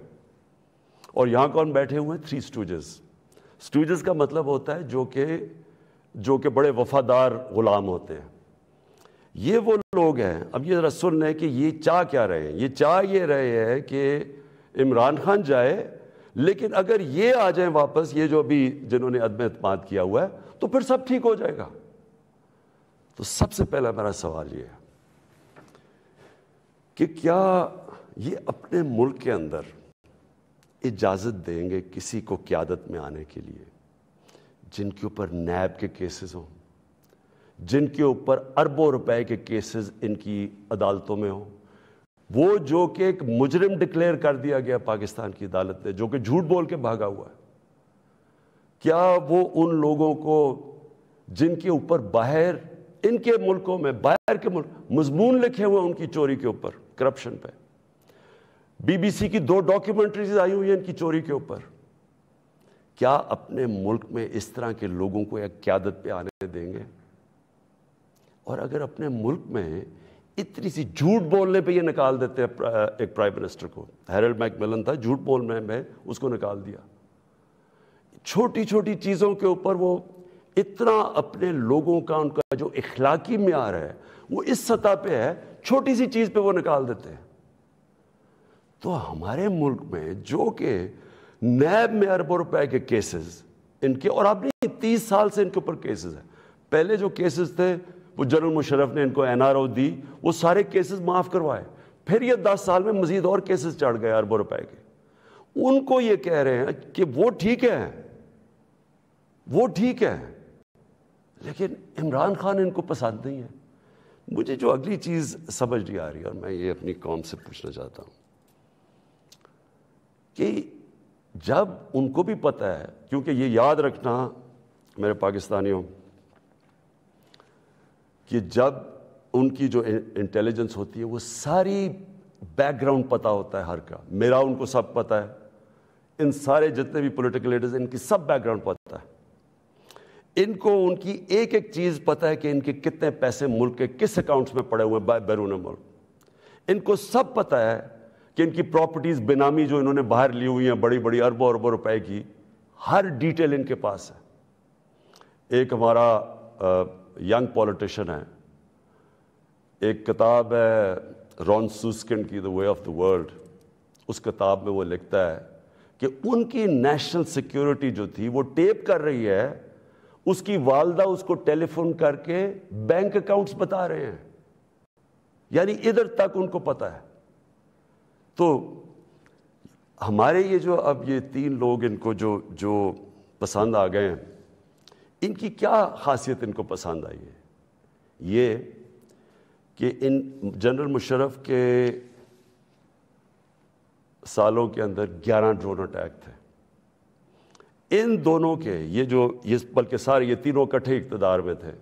اور یہاں کون بیٹھے ہوئے ہیں؟ 3 اسٹوجز. اسٹوجز کا مطلب ہوتا ہے جو کہ بڑے وفادار غلام ہوتے ہیں. یہ وہ لوگ ہیں. اب یہ ذرا سن لیں کہ یہ چاہ کیا رہے ہیں. یہ چاہ یہ رہے ہیں کہ عمران خان جائے، لیکن اگر یہ آ جائیں واپس، یہ جو ابھی جنہوں نے عدم اعتماد کیا ہوا ہے، تو پھر سب ٹھیک ہو جائے گا. تو سب سے پہلا میرا سوال یہ ہے کہ کیا یہ اپنے ملک کے اندر اجازت دیں گے کسی کو قیادت میں آنے کے لیے جن کے اوپر نیب کے کیسز ہوں، جن کے اوپر اربوں روپے کے کیسز ان کی عدالتوں میں ہوں، وہ جو کہ ایک مجرم ڈکلیئر کر دیا گیا پاکستان کی عدالت نے، جو کہ جھوٹ بول کے بھاگا ہوا ہے؟ کیا وہ ان لوگوں کو جن کے اوپر باہر ان کے ملکوں میں، باہر کے ملک مضمون لکھے ہوئے ان کی چوری کے اوپر، کرپشن پہ، BBC کی 2 ڈاکیومنٹریز آئی ہوئی ہیں ان کی چوری کے اوپر، کیا اپنے ملک میں اس طرح کے لوگوں کو ایک قیادت پہ آنے دیں گے؟ اور اگر اپنے ملک میں اتنی سی جھوٹ بولنے پہ یہ نکال دیتے ہیں ایک پرائم منسٹر کو، ہیرلڈ میک ملن تھا، جھوٹ بولنے میں اس کو نکال دیا. چھوٹی چھوٹی چیزوں کے اوپر وہ اتنا اپنے لوگوں کا، ان کا جو اخلاقی معیار ہے وہ اس سطح پہ ہے، چھوٹی سی چیز پہ وہ نکال دیتے ہیں. تو ہمارے ملک میں جو کہ نیب میں اربوں روپے کے کیسز ان کے، اور اب نہیں 30 سال سے ان کے اوپر کیسز ہیں. پہلے جو کیسز تھے وہ جنرل مشرف نے ان کو NRO دی، وہ سارے کیسز معاف کروائے. پھر یہ 10 سال میں مزید اور کیسز چڑھ گئے اربوں روپے کے. ان کو یہ کہہ رہے ہیں کہ وہ ٹھیک ہے، وہ ٹھیک ہے، لیکن عمران خان ان کو پسند نہیں ہے. مجھے جو اگلی چیز سمجھ نہیں آ رہی، اور میں یہ اپنی قوم سے پوچھنا چاہتا ہوں کہ جب ان کو بھی پتہ ہے، کیونکہ یہ یاد رکھنا میرے پاکستانیوں کہ جب ان کی جو انٹیلیجنس ہوتی ہے وہ ساری بیک گراؤنڈ پتہ ہوتا ہے ہر کا. میرا ان کو سب پتہ ہے، ان سارے جتنے بھی پولیٹیکل لیڈرز ان کی سب بیک گراؤنڈ پتہ ہے. ان کو ان کی ایک ایک چیز پتہ ہے کہ ان کے کتنے پیسے ملک کے کس اکاؤنٹس میں پڑے ہوئے ہیں بیرون ملک. ان کو سب پتہ ہے کہ ان کی پراپرٹیز بینامی جو انہوں نے باہر لی ہوئی ہیں بڑی بڑی اربوں اربوں روپے کی، ہر ڈیٹیل ان کے پاس ہے. ایک ہمارا ینگ پولیٹیشین ہے، ایک کتاب ہے رون سوسکنڈ کی، دا وے آف دا ورلڈ. اس کتاب میں وہ لکھتا ہے کہ ان کی نیشنل سیکیورٹی جو تھی وہ ٹیپ کر رہی ہے، اس کی والدہ اس کو ٹیلی فون کر کے بینک اکاؤنٹس بتا رہے ہیں، یعنی ادھر تک ان کو پتہ ہے. تو ہمارے یہ جو اب یہ 3 لوگ ان کو جو پسند آ گئے ہیں، ان کی کیا خاصیت ان کو پسند آئی ہے؟ یہ کہ ان جنرل مشرف کے سالوں کے اندر 11 ڈرون اٹیک تھے. ان دونوں کے یہ بلکہ سارے یہ تینوں اکٹھے اقتدار میں تھے.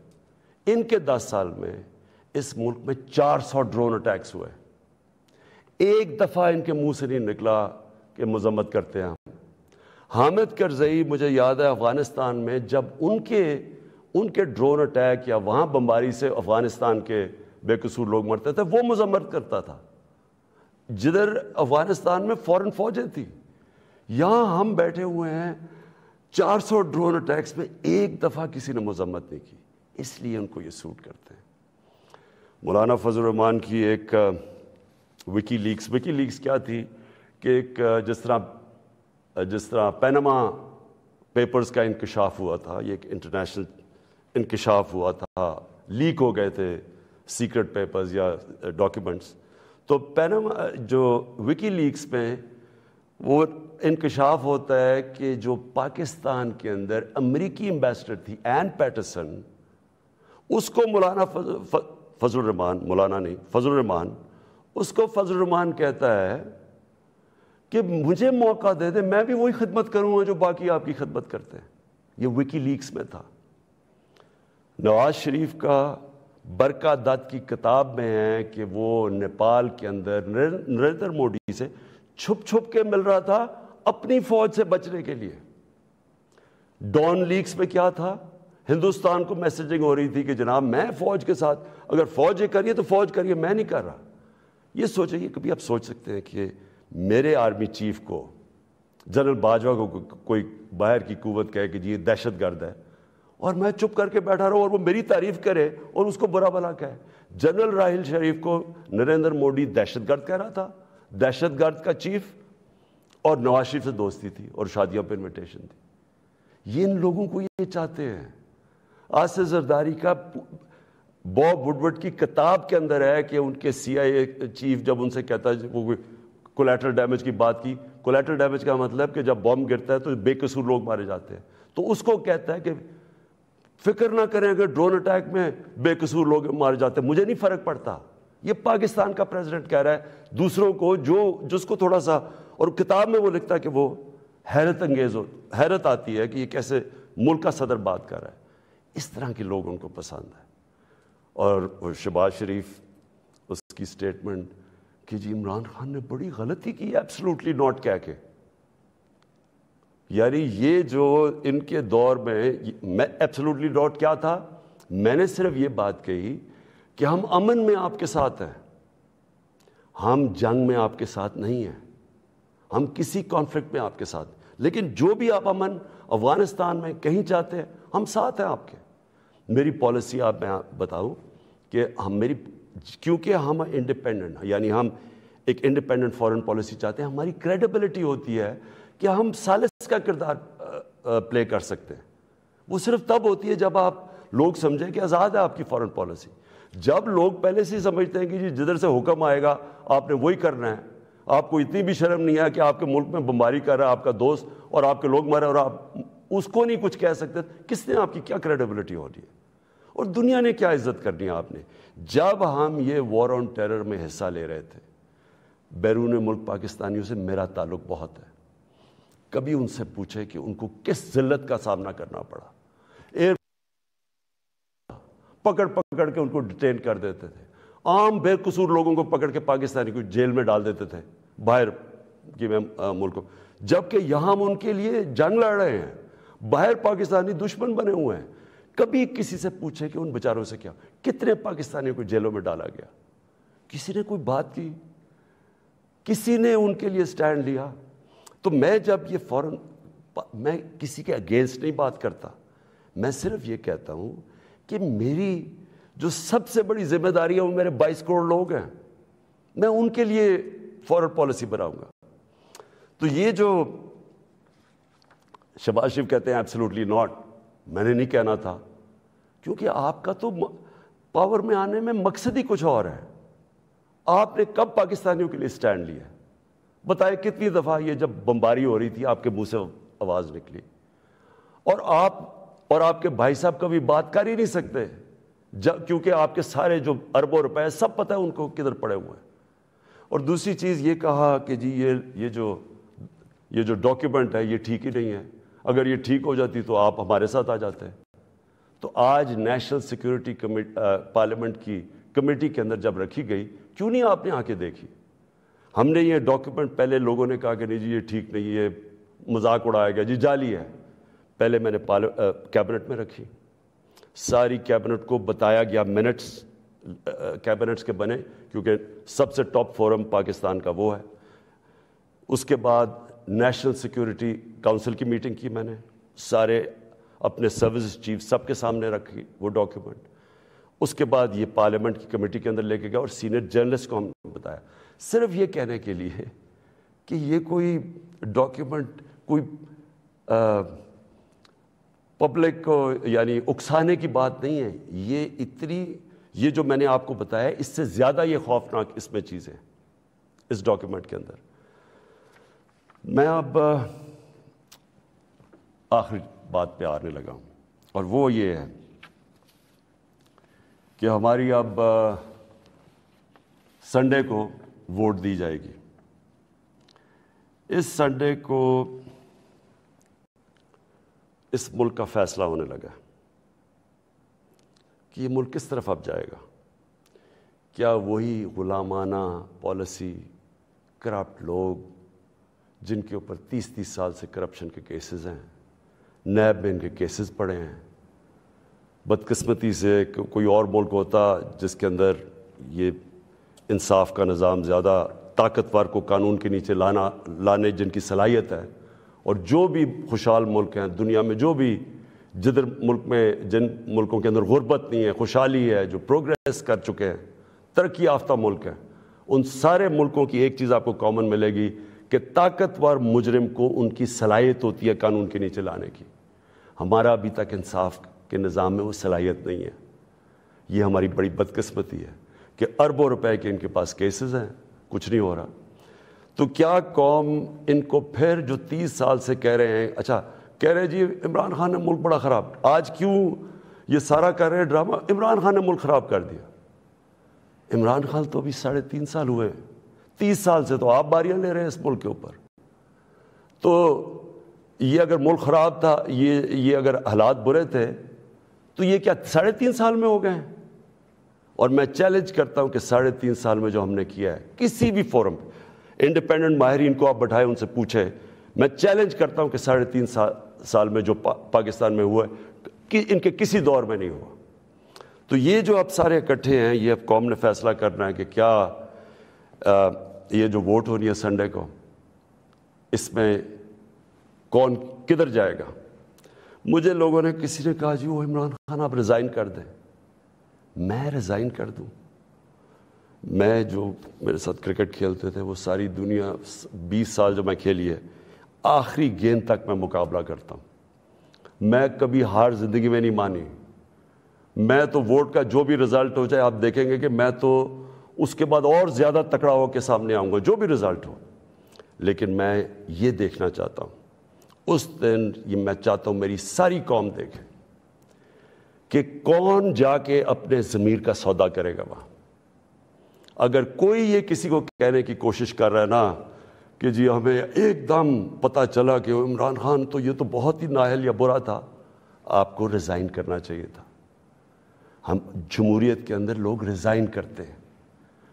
ان کے 10 سال میں اس ملک میں 400 ڈرون اٹیکس ہوئے. ایک دفعہ ان کے منہ سے نہیں نکلا کہ مذمت کرتے ہیں. حامد کرزئی مجھے یاد ہے افغانستان میں جب ان کے ڈرون اٹیک یا وہاں بمباری سے افغانستان کے بے قصور لوگ مرتے تھے، وہ مذمت کرتا تھا. جدھر افغانستان میں فورن فوجیں تھی، یہاں ہم بیٹھے ہوئے ہیں 400 ڈرون اٹیکس میں ایک دفعہ کسی نے مذمت نہیں کی. اس لیے ان کو یہ سوٹ کرتے ہیں. مولانا فضل الرحمان کی ایک وکی لیکس کیا تھی کہ ایک جس طرح پینما پیپرز کا انکشاف ہوا تھا، یہ ایک انٹرنیشنل انکشاف ہوا تھا، لیک ہو گئے تھے سیکرٹ پیپرز یا ڈاکیومنٹس. تو پینما جو وکی لیکس میں وہ انکشاف ہوتا ہے کہ جو پاکستان کے اندر امریکی ایمبیسڈر تھی این پیٹرسن، اس کو مولانا فضل الرحمان اس کو فضل الرحمان کہتا ہے کہ مجھے موقع دے دے، میں بھی وہی خدمت کروں گا جو باقی آپ کی خدمت کرتے ہیں. یہ وکی لیکس میں تھا. نواز شریف کا برکا دت کی کتاب میں ہے کہ وہ نیپال کے اندر نریندر مودی سے چھپ چھپ کے مل رہا تھا اپنی فوج سے بچنے کے لیے. ڈان لیکس میں کیا تھا؟ ہندوستان کو میسیجنگ ہو رہی تھی کہ جناب میں فوج کے ساتھ، اگر فوج یہ کریے تو فوج کریے، میں نہیں کر رہا. یہ سوچیں، کبھی آپ سوچ سکتے ہیں کہ میرے آرمی چیف کو، جنرل باجوہ کو کوئی باہر کی قوت کہے کہ جی یہ دہشت گرد ہے، اور میں چپ کر کے بیٹھا رہا اور وہ میری تعریف کرے اور اس کو برا بھلا کہے. جنرل راحیل شریف کو نریندر مودی دہشت گرد کہہ رہا تھا، دہشت گرد کا چیف، اور نواز شریف سے دوستی تھی اور شادیوں پہ انویٹیشن تھی. یہ ان لوگوں کو یہ چاہتے ہیں. آصف زرداری کا باب وڈورڈ کی کتاب کے اندر ہے کہ ان کے سی آئی اے چیف جب ان سے کہتا ہے، وہ کولیٹرل ڈیمیج کی بات کی، کولیٹرل ڈیمیج کا مطلب کہ جب بم گرتا ہے تو بے قصور لوگ مارے جاتے ہیں، تو اس کو کہتا ہے کہ فکر نہ کریں اگر ڈرون اٹیک میں بے قصور لوگ مارے جاتے ہیں، مجھے نہیں فرق پڑتا. یہ پاکستان کا پریزیڈنٹ کہہ رہا ہے دوسروں کو، جس کو تھوڑا سا، اور کتاب میں وہ لکھتا ہے کہ وہ حیرت انگیز حیرت آتی ہے کہ یہ کیسے ملک کا صدر بات کر رہا ہے. اس طرح کے لوگ ان کو پسند ہے. اور شہباز شریف، اس کی سٹیٹمنٹ کہ جی عمران خان نے بڑی غلطی کی ایبسلوٹلی ناٹ کہہ کے، یعنی یہ جو ان کے دور میں ایبسلوٹلی ناٹ کیا تھا، میں نے صرف یہ بات کہی کہ ہم امن میں آپ کے ساتھ ہیں، ہم جنگ میں آپ کے ساتھ نہیں ہیں، ہم کسی کانفلکٹ میں آپ کے ساتھ، لیکن جو بھی آپ امن افغانستان میں کہیں چاہتے ہیں ہم ساتھ ہیں آپ کے. میری پالیسی آپ میں بتاؤں کہ کیونکہ ہم انڈیپینڈنٹ ہیں، یعنی ہم ایک انڈیپینڈنٹ فارن پالیسی چاہتے ہیں، ہماری کریڈیبلٹی ہوتی ہے کہ ہم ثالث کا کردار پلے کر سکتے ہیں. وہ صرف تب ہوتی ہے جب آپ لوگ سمجھیں کہ آزاد ہے آپ کی فارن پالیسی. جب لوگ پہلے سے ہی سمجھتے ہیں کہ جی جدھر سے حکم آئے گا آپ نے وہی کرنا ہے، آپ کو اتنی بھی شرم نہیں ہے کہ آپ کے ملک میں بمباری کر رہا ہے آپ کا دوست اور آپ کے لوگ مرے اور آپ اس کو نہیں کچھ کہہ سکتے، کس نے آپ کی کیا کریڈیبلٹی ہو رہی ہے اور دنیا نے کیا عزت کرنی ہے آپ نے. جب ہم یہ وار آن ٹیرر میں حصہ لے رہے تھے، بیرون ملک پاکستانیوں سے میرا تعلق بہت ہے. کبھی ان سے پوچھے کہ ان کو کس ذلت کا سامنا کرنا پڑا. ایئر پکڑ کے ان کو ڈیٹین کر دیتے تھے، عام بے قصور لوگوں کو پکڑ کے پاکستانی کو جیل میں ڈال دیتے تھے باہر کی ملکوں، جبکہ یہاں ہم ان کے لیے جنگ لڑ رہے ہیں، باہر پاکستانی دشمن بنے ہوئے ہیں. کبھی کسی سے پوچھے کہ ان بیچاروں سے کیا، کتنے پاکستانیوں کو جیلوں میں ڈالا گیا، کسی نے کوئی بات کی، کسی نے ان کے لیے سٹینڈ لیا. تو میں جب یہ میں کسی کے اگینسٹ نہیں بات کرتا، میں صرف یہ کہتا ہوں کہ میری جو سب سے بڑی ذمہ داری ہے وہ میرے 22 کروڑ لوگ ہیں، میں ان کے لیے فارن پالیسی بناؤں گا. تو یہ جو شہباز شریف کہتے ہیں ایبسلوٹلی ناٹ، میں نے نہیں کہنا تھا، کیونکہ آپ کا تو پاور میں آنے میں مقصد ہی کچھ اور ہے. آپ نے کب پاکستانیوں کے لیے سٹینڈ لیا؟ بتائیں کتنی دفعہ یہ جب بمباری ہو رہی تھی آپ کے منہ سے آواز نکلی، اور آپ کے بھائی صاحب کبھی بات کر ہی نہیں سکتے کیونکہ آپ کے سارے جو اربوں روپے سب پتہ ہے ان کو کدھر پڑے ہوئے ہیں. اور دوسری چیز یہ کہا کہ جی یہ جو ڈاکیومنٹ ہے یہ ٹھیک ہی نہیں ہے، اگر یہ ٹھیک ہو جاتی تو آپ ہمارے ساتھ آ جاتے ہیں. تو آج نیشنل سیکیورٹی پارلیمنٹ کی کمیٹی کے اندر جب رکھی گئی، کیوں نہیں آپ نے آ کے دیکھی؟ ہم نے یہ ڈاکیومنٹ پہلے لوگوں نے کہا کہ نہیں جی یہ ٹھیک نہیں، یہ مذاق اڑایا گیا، جی جعلی ہے. پہلے میں نے کیبنٹ میں رکھی، ساری کیبنٹ کو بتایا گیا، منٹس کیبنٹس کے بنے کیونکہ سب سے ٹاپ فورم پاکستان کا وہ ہے. اس کے بعد نیشنل سیکیورٹی کونسل کی میٹنگ کی، میں نے سارے اپنے سروس چیف سب کے سامنے رکھی وہ ڈاکیومنٹ. اس کے بعد یہ پارلیمنٹ کی کمیٹی کے اندر لے کے گیا اور سینئر جرنلسٹ کو ہم نے بتایا، صرف یہ کہنے کے لیے کہ یہ کوئی ڈاکیومنٹ کوئی پبلک کو یعنی اکسانے کی بات نہیں ہے. یہ جو میں نے آپ کو بتایا اس سے زیادہ یہ خوفناک اس میں چیزیں اس ڈاکیومنٹ کے اندر. میں اب آخری بات پہ آنے لگا ہوں، اور وہ یہ ہے کہ ہماری اب سنڈے کو ووٹ دی جائے گی. اس سنڈے کو اس ملک کا فیصلہ ہونے لگا کہ یہ ملک کس طرف اب جائے گا. کیا وہی غلامانہ پالیسی، کرپٹ لوگ جن کے اوپر 30 سال سے کرپشن کے کیسز ہیں، نیب میں ان کے کیسز پڑے ہیں۔ بدقسمتی سے کوئی اور ملک ہوتا جس کے اندر یہ انصاف کا نظام زیادہ طاقتور کو قانون کے نیچے لانے جن کی صلاحیت ہے، اور جو بھی خوشحال ملک ہیں دنیا میں، جو بھی جن ملکوں کے اندر غربت نہیں ہے، خوشحالی ہے، جو پروگریس کر چکے ہیں، ترقی یافتہ ملک ہیں، ان سارے ملکوں کی ایک چیز آپ کو کامن ملے گی کہ طاقتور مجرم کو ان کی صلاحیت ہوتی ہے قانون کے نیچے لانے کی۔ ہمارا ابھی تک انصاف کے نظام میں وہ صلاحیت نہیں ہے۔ یہ ہماری بڑی بدقسمتی ہے کہ اربوں روپے کے ان کے پاس کیسز ہیں، کچھ نہیں ہو رہا۔ تو کیا قوم ان کو پھر جو 30 سال سے کہہ رہے ہیں، اچھا کہہ رہے جی عمران خان نے ملک بڑا خراب، آج کیوں یہ سارا کر رہے ڈرامہ؟ عمران خان نے ملک خراب کر دیا۔ عمران خان تو ابھی 3.5 سال ہوئے ہیں، 30 سال سے تو آپ باریاں لے رہے ہیں اس ملک کے اوپر۔ تو یہ اگر ملک خراب تھا، یہ اگر حالات برے تھے تو یہ کیا 3.5 سال میں ہو گئے ہیں؟ اور میں چیلنج کرتا ہوں کہ 3.5 سال میں جو ہم نے کیا ہے کسی بھی فورم پہ، انڈیپینڈنٹ ماہرین کو آپ بٹھائے ان سے پوچھیں، میں چیلنج کرتا ہوں کہ 3.5 سال میں جو پاکستان میں ہوا ہے کہ ان کے کسی دور میں نہیں ہوا۔ تو یہ جو اب سارے اکٹھے ہیں، یہ اب قوم نے فیصلہ کرنا ہے کہ کیا یہ جو ووٹ ہونی ہے سنڈے کو، اس میں کون کدھر جائے گا۔ مجھے لوگوں نے، کسی نے کہا جی وہ عمران خان آپ ریزائن کر دیں۔ میں ریزائن کر دوں؟ میں جو میرے ساتھ کرکٹ کھیلتے تھے وہ ساری دنیا 20 سال جو میں کھیلی ہے، آخری گیند تک میں مقابلہ کرتا ہوں۔ میں کبھی ہار زندگی میں نہیں مانی۔ میں تو ووٹ کا جو بھی رزلٹ ہو جائے، آپ دیکھیں گے کہ میں تو اس کے بعد اور زیادہ تکڑا ہو کے سامنے آؤں گا جو بھی رزلٹ ہو۔ لیکن میں یہ دیکھنا چاہتا ہوں، اس دن یہ میں چاہتا ہوں میری ساری قوم دیکھے کہ کون جا کے اپنے ضمیر کا سودا کرے گا وہاں۔ اگر کوئی یہ کسی کو کہنے کی کوشش کر رہا ہے نا کہ جی ہمیں ایک دم پتہ چلا کہ عمران خان تو یہ تو بہت ہی نااہل یا برا تھا، آپ کو ریزائن کرنا چاہیے تھا۔ ہم جمہوریت کے اندر لوگ ریزائن کرتے ہیں،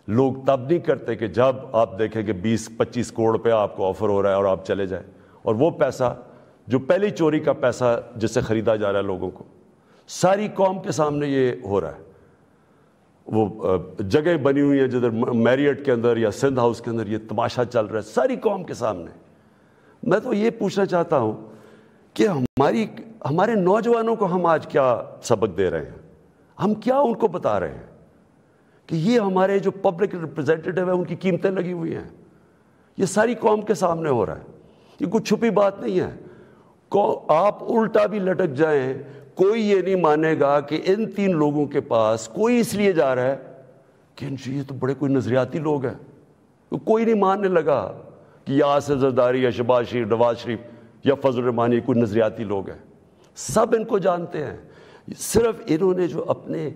لوگ تب نہیں کرتے کہ جب آپ دیکھیں کہ 20-25 کروڑ روپے آپ کو آفر ہو رہا ہے اور آپ چلے جائیں، اور وہ پیسہ جو پہلی چوری کا پیسہ جس سے خریدا جا رہا ہے لوگوں کو، ساری قوم کے سامنے یہ ہو رہا ہے۔ وہ جگہ بنی ہوئی ہیں جدھر میریٹ کے اندر یا سندھ ہاؤس کے اندر یہ تماشا چل رہا ہے ساری قوم کے سامنے۔ میں تو یہ پوچھنا چاہتا ہوں کہ ہمارے نوجوانوں کو ہم آج کیا سبق دے رہے ہیں؟ ہم کیا ان کو بتا رہے ہیں کہ یہ ہمارے جو پبلک ریپرزینٹیٹیو ہیں ان کی قیمتیں لگی ہوئی ہیں؟ یہ ساری قوم کے سامنے ہو رہا ہے، یہ کوئی چھپی بات نہیں ہے۔ آپ الٹا بھی لٹک جائیں، کوئی یہ نہیں مانے گا کہ ان 3 لوگوں کے پاس کوئی اس لیے جا رہا ہے کہ یہ تو بڑے کوئی نظریاتی لوگ ہیں۔ کوئی نہیں ماننے لگا کہ یا آصف زرداری یا شہباز شریف، نواز شریف یا فضل الرحمان یہ کوئی نظریاتی لوگ ہیں۔ سب ان کو جانتے ہیں، صرف انہوں نے جو اپنے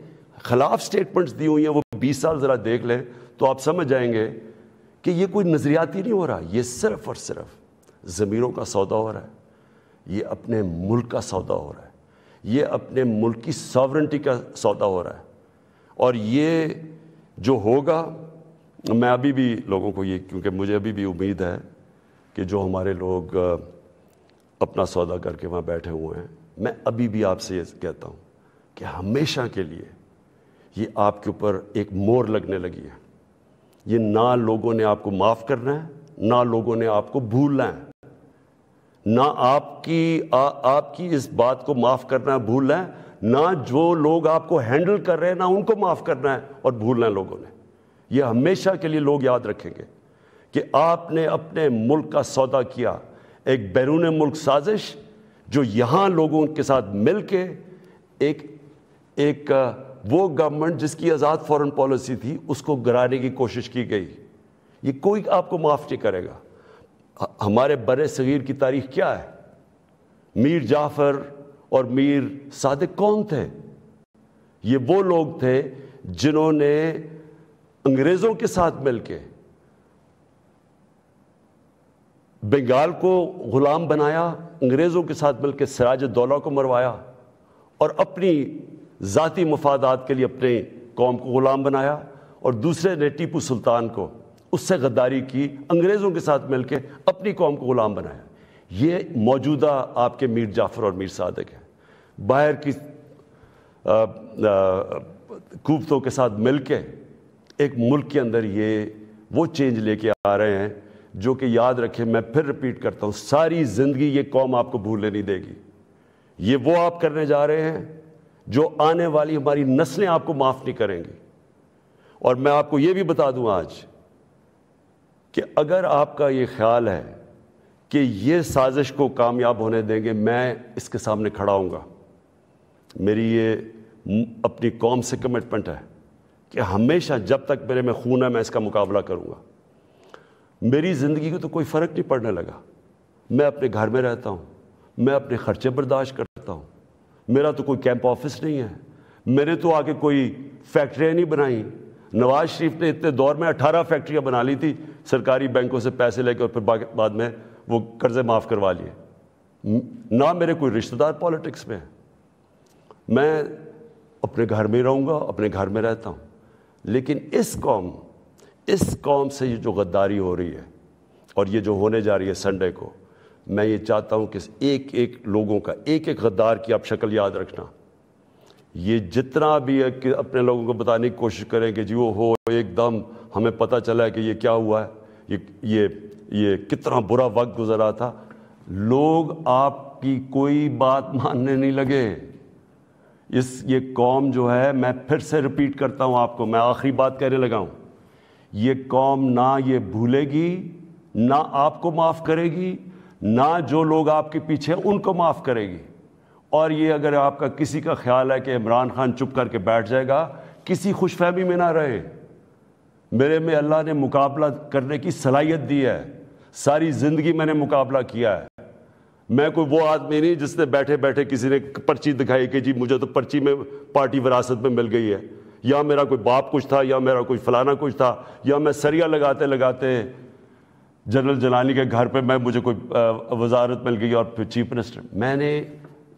خلاف سٹیٹمنٹس دی ہوئی ہیں وہ 20 سال ذرا دیکھ لیں تو آپ سمجھ جائیں گے کہ یہ کوئی نظریاتی نہیں ہو رہا، یہ صرف اور صرف ضمیروں کا سودا ہو رہا ہے، یہ اپنے ملک کا سودا ہو رہا ہے، یہ اپنے ملک کی ساورنٹی کا سودا ہو رہا ہے۔ اور یہ جو ہوگا، میں ابھی بھی لوگوں کو کیونکہ مجھے ابھی بھی امید ہے کہ جو ہمارے لوگ اپنا سودا کر کے وہاں بیٹھے ہوئے ہیں، میں ابھی بھی آپ سے یہ کہتا ہوں کہ ہمیشہ کے لیے یہ آپ کے اوپر ایک مور لگنے لگی ہے۔ یہ نہ لوگوں نے آپ کو معاف کرنا ہے، نہ لوگوں نے آپ کو بھولنا ہے، نہ آپ کی اس بات کو معاف کرنا ہے بھولنا ہے، نہ جو لوگ آپ کو ہینڈل کر رہے ہیں نہ ان کو معاف کرنا ہے اور بھولنا ہے لوگوں نے۔ یہ ہمیشہ کے لیے لوگ یاد رکھیں گے کہ آپ نے اپنے ملک کا سودا کیا، ایک بیرون ملک سازش جو یہاں لوگوں کے ساتھ مل کے ایک وہ گورنمنٹ جس کی آزاد فورن پالیسی تھی اس کو گرانے کی کوشش کی گئی۔ یہ کوئی آپ کو معاف نہیں کرے گا۔ ہمارے بر صغیر کی تاریخ کیا ہے؟ میر جعفر اور میر صادق کون تھے؟ یہ وہ لوگ تھے جنہوں نے انگریزوں کے ساتھ مل کے بنگال کو غلام بنایا، انگریزوں کے ساتھ مل کے سراج الدولہ کو مروایا اور اپنی ذاتی مفادات کے لیے اپنے قوم کو غلام بنایا، اور دوسرے نے ٹیپو سلطان کو اس سے غداری کی, انگریزوں کے ساتھ مل کے اپنی قوم کو غلام بنایا. یہ موجودہ آپ کے میر جعفر اور میر صادق ہیں, باہر کی قوتوں کے ساتھ مل کے ایک ملک کے اندر یہ وہ چینج لے کے آ رہے ہیں جو کہ یاد رکھیں, میں پھر ریپیٹ کرتا ہوں, ساری زندگی یہ قوم آپ کو بھولنے نہیں دے گی. یہ وہ آپ کرنے جا رہے ہیں جو آنے والی ہماری نسلیں آپ کو معاف نہیں کریں گی. اور میں آپ کو یہ بھی بتا دوں آج کہ اگر آپ کا یہ خیال ہے کہ یہ سازش کو کامیاب ہونے دیں گے, میں اس کے سامنے کھڑا ہوں گا. میری یہ اپنی قوم سے کمٹمنٹ ہے کہ ہمیشہ جب تک میرے میں خون ہے میں اس کا مقابلہ کروں گا. میری زندگی کو تو کوئی فرق نہیں پڑنے لگا. میں اپنے گھر میں رہتا ہوں, میں اپنے خرچے برداشت کرتا ہوں, میرا تو کوئی کیمپ آفس نہیں ہے, میں نے تو آگے کوئی فیکٹریاں نہیں بنائیں. نواز شریف نے اتنے دور میں 18 فیکٹریاں بنا لی تھی سرکاری بینکوں سے پیسے لے کے, اور پھر بعد میں وہ قرضے معاف کروا لیے. نہ میرے کوئی رشتہ دار پالیٹکس میں ہے. میں اپنے گھر میں رہوں گا, اپنے گھر میں رہتا ہوں. لیکن اس قوم سے یہ جو غداری ہو رہی ہے اور یہ جو ہونے جا رہی ہے سنڈے کو, میں یہ چاہتا ہوں کہ ایک ایک لوگوں کا, ایک ایک غدار کی آپ شکل یاد رکھنا. یہ جتنا بھی ہے کہ اپنے لوگوں کو بتانے کی کوشش کریں کہ جی وہ ہو ایک دم ہمیں پتہ چلا ہے کہ یہ کیا ہوا ہے, یہ کتنا برا وقت گزرا تھا. لوگ آپ کی کوئی بات ماننے نہیں لگے. یہ قوم جو ہے, میں پھر سے ریپیٹ کرتا ہوں آپ کو, میں آخری بات کہنے لگا ہوں, یہ قوم نہ یہ بھولے گی, نہ آپ کو معاف کرے گی, نہ جو لوگ آپ کے پیچھے ان کو معاف کرے گی. اور یہ اگر آپ کا کسی کا خیال ہے کہ عمران خان چپ کر کے بیٹھ جائے گا, کسی خوش فہمی میں نہ رہے. میرے میں اللہ نے مقابلہ کرنے کی صلاحیت دی ہے. ساری زندگی میں نے مقابلہ کیا ہے. میں کوئی وہ آدمی نہیں جس نے بیٹھے بیٹھے کسی نے پرچی دکھائی کہ جی مجھے تو پرچی میں پارٹی وراثت میں مل گئی ہے, یا میرا کوئی باپ کچھ تھا, یا میرا کوئی فلانا کچھ تھا, یا میں سریا لگاتے لگاتے جنرل جلانی کے گھر پہ مجھے کوئی وزارت مل گئی اور پھر چیف منسٹر. میں نے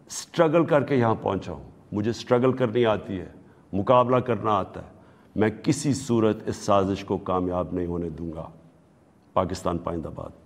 اسٹرگل کر کے یہاں پہنچا ہوں. مجھے اسٹرگل کرنی آتی ہے, مقابلہ کرنا آتا ہے. میں کسی صورت اس سازش کو کامیاب نہیں ہونے دوں گا. پاکستان پائندہ باد.